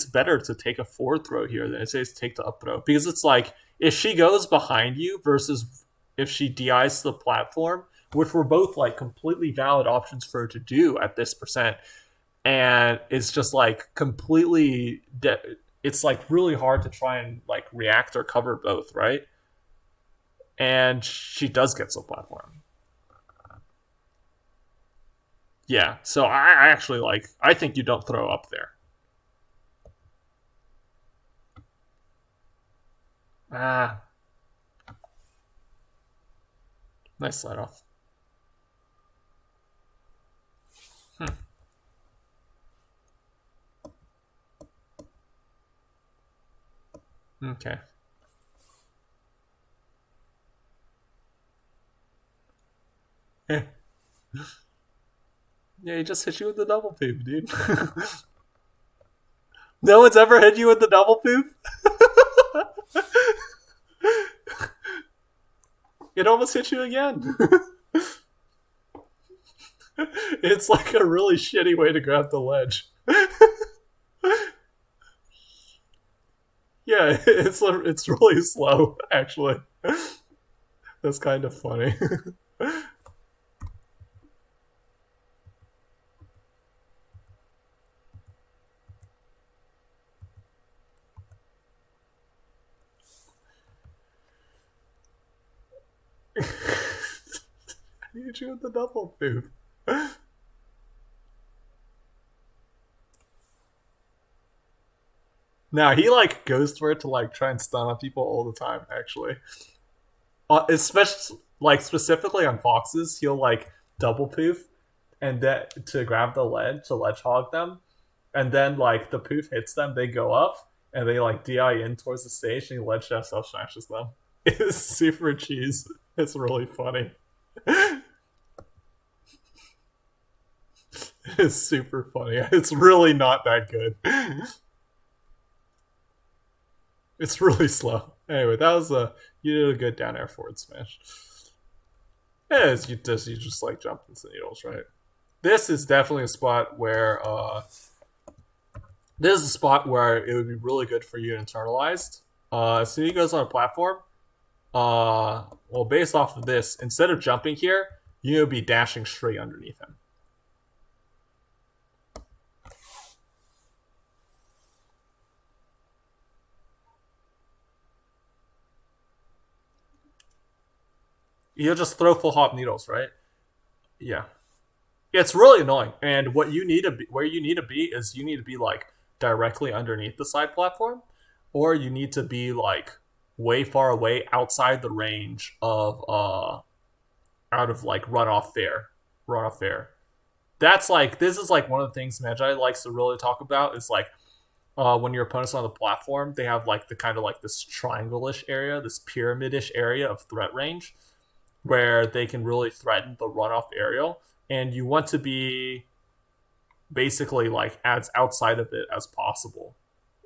better to take a forward throw here than it says take the up throw because it's like if she goes behind you versus if she DIs the platform, which were both like completely valid options for her to do at this percent, and it's just like completely. It's like really hard to try and like react or cover both, right? And she does get some platform. Yeah, so I actually like. I think you don't throw up there. Ah, nice slide off. Hmm. Okay. Yeah, he just hit you with the double poop, dude. No one's ever hit you with the double poop. It almost hit you again. It's like a really shitty way to grab the ledge. Yeah, it's really slow actually. That's kind of funny. You hit you with the double poop. Now he like goes for it to like try and stun on people all the time. Actually, especially like specifically on foxes, he'll like double poof and that to grab the ledge to ledge hog them, and then like the poof hits them, they go up and they like di in towards the stage, and he ledge dash self smashes them. It's super cheese. It's really funny. It's super funny. It's really not that good. It's really slow. Anyway, that was a you did a good down air forward smash. Yeah, you just like jump into needles, right? This is definitely a spot where this is a spot where it would be really good for you internalized. So he goes on a platform. Well, based off of this, instead of jumping here, you would be dashing straight underneath him. You'll just throw full hop needles, right? Yeah. It's really annoying. And what you need to be, where you need to be, is you need to be like directly underneath the side platform, or you need to be like way far away outside the range of out of like runoff fair. That's like this is like one of the things Magi likes to really talk about is like when your opponent's on the platform, they have like the kind of like this triangle-ish area, this pyramid-ish area of threat range where they can really threaten the runoff aerial, and you want to be basically like as outside of it as possible,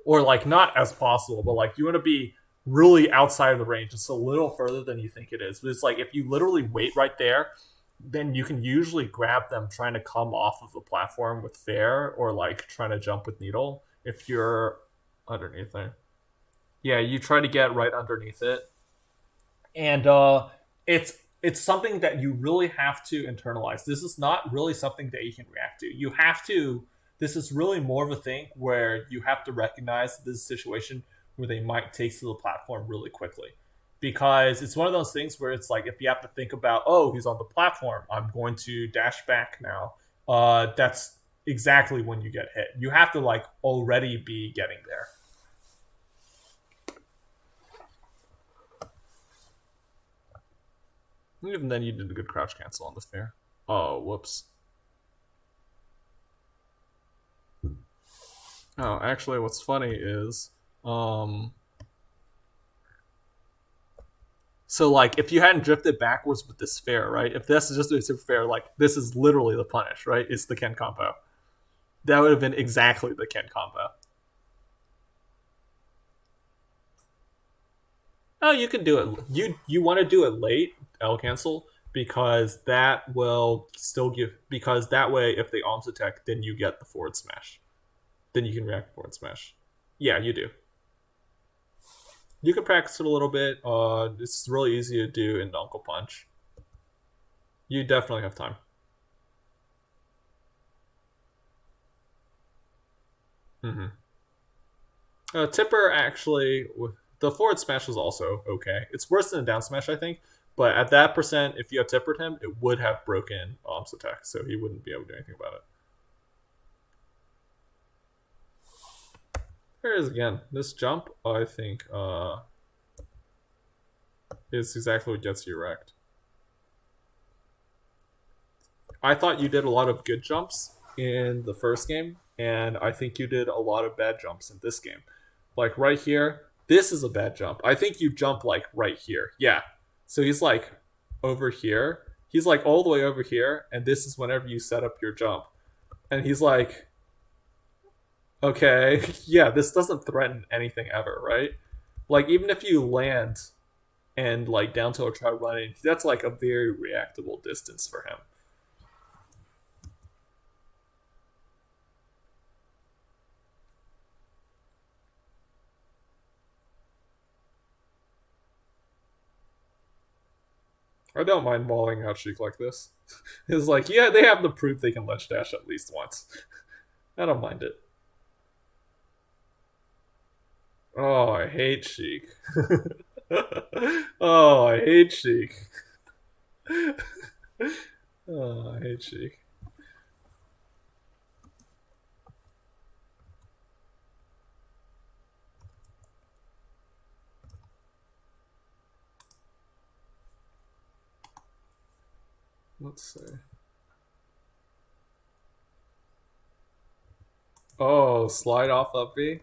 or like not as possible, but like you want to be really outside of the range, just a little further than you think it is. But it's like if you literally wait right there, then you can usually grab them trying to come off of the platform with fair or like trying to jump with needle if you're underneath there. Yeah, you try to get right underneath it, and it's something that you really have to internalize. This is not really something that you can react to. You have to. This is really more of a thing where you have to recognize this situation where they might take to the platform really quickly, because it's one of those things where it's like if you have to think about, oh, he's on the platform, I'm going to dash back now. That's exactly when you get hit. You have to like already be getting there. Even then, you did a good crouch cancel on the fair. Oh, whoops. Oh, actually, what's funny is, um, So like if you hadn't drifted backwards with this fair, right? If this is just a super fair, like this is literally the punish, right? It's the Ken combo. That would have been exactly the Ken combo. Oh, you can do it. You want to do it late, L cancel, because that will still give because that way if they arms attack, then you get the forward smash. Then you can react forward smash. Yeah, you do. You can practice it a little bit. It's really easy to do in Uncle Punch. You definitely have time. Mm-hmm. Tipper actually, the forward smash is also okay. It's worse than a down smash, I think. But at that percent, if you had tippered him, it would have broken arms attack, so he wouldn't be able to do anything about it. There it is again. This jump, I think, is exactly what gets you wrecked. I thought you did a lot of good jumps in the first game, and I think you did a lot of bad jumps in this game. Like right here, this is a bad jump. I think you jump like right here. Yeah. So he's like over here. He's like all the way over here, and this is whenever you set up your jump. And he's like, okay, yeah, this doesn't threaten anything ever, right? Like even if you land and like down tilt or try running, that's like a very reactable distance for him. I don't mind walling out Sheik like this. It's like, yeah, they have the proof they can ledge dash at least once. I don't mind it. Oh, I hate Sheik. Oh, I hate Sheik. Oh, I hate Sheik. Let's see. Oh, slide off up B?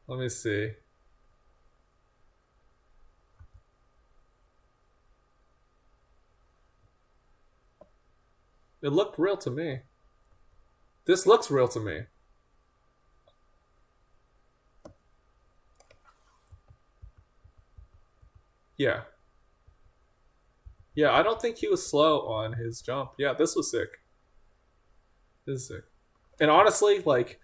Let me see. It looked real to me. This looks real to me. Yeah. Yeah, I don't think he was slow on his jump. Yeah, this was sick. This is sick. And honestly, like,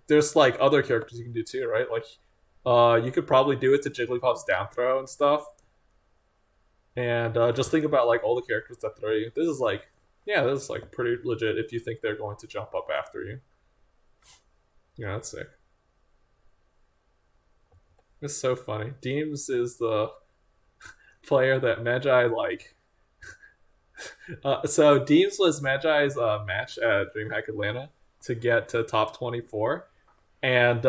there's like other characters you can do too, right? Like, you could probably do it to Jigglypuff's down throw and stuff. And just think about like all the characters that throw you. This is like, yeah, this is like pretty legit if you think they're going to jump up after you. Yeah, that's sick. It's so funny. Deems is the player that Magi like. So Deems was Magi's match at DreamHack Atlanta to get to top 24, and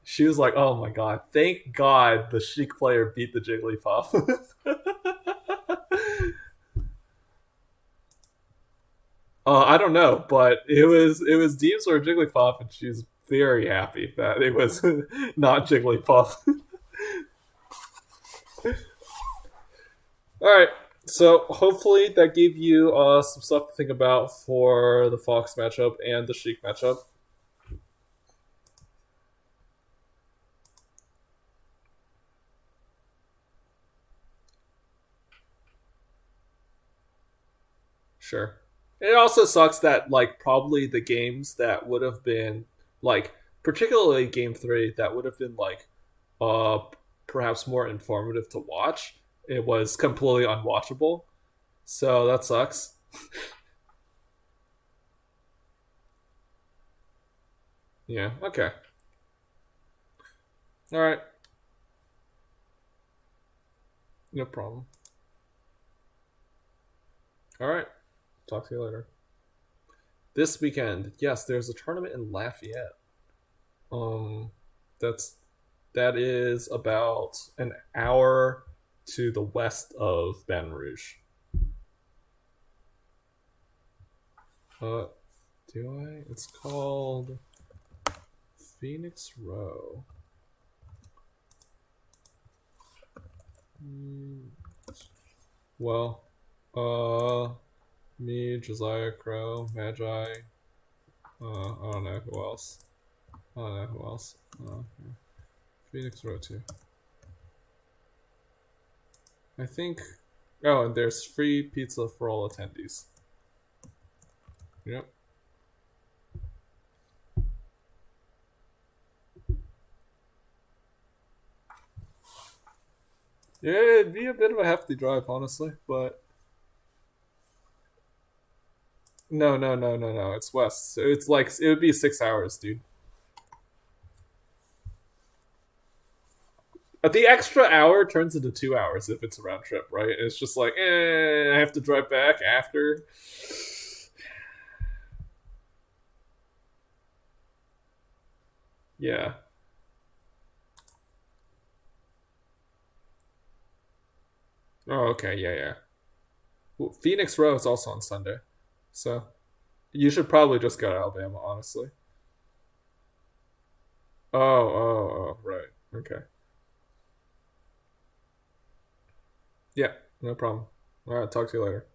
she was like, "Oh my god, thank God the Sheik player beat the Jigglypuff." I don't know, but it was Deems or Jigglypuff, and she's very happy that it was not Jigglypuff. All right, so hopefully that gave you some stuff to think about for the Fox matchup and the Sheik matchup. Sure. It also sucks that like probably the games that would have been like particularly game 3 that would have been like uh perhaps more informative to watch, it was completely unwatchable. So that sucks. Yeah, okay. All right. No problem. All right. Talk to you later. This weekend, yes, there's a tournament in Lafayette. Um that's that is about an hour to the west of Baton Rouge. Uh, Do I? It's called Phoenix Row. Well, me, Josiah Crow, Magi. I don't know who else. I don't know who else. Yeah. Phoenix Row 2. I think. Oh, and there's free pizza for all attendees. Yep. Yeah, it'd be a bit of a hefty drive, honestly, but no. It's west. So it's like it would be 6 hours, dude. But the extra hour turns into 2 hours if it's a round trip, right? It's just like, I have to drive back after. Yeah. Oh, okay. Yeah. Well, Phoenix Row is also on Sunday, so you should probably just go to Alabama, honestly. Oh, right. Okay. Yeah, no problem. All right, talk to you later.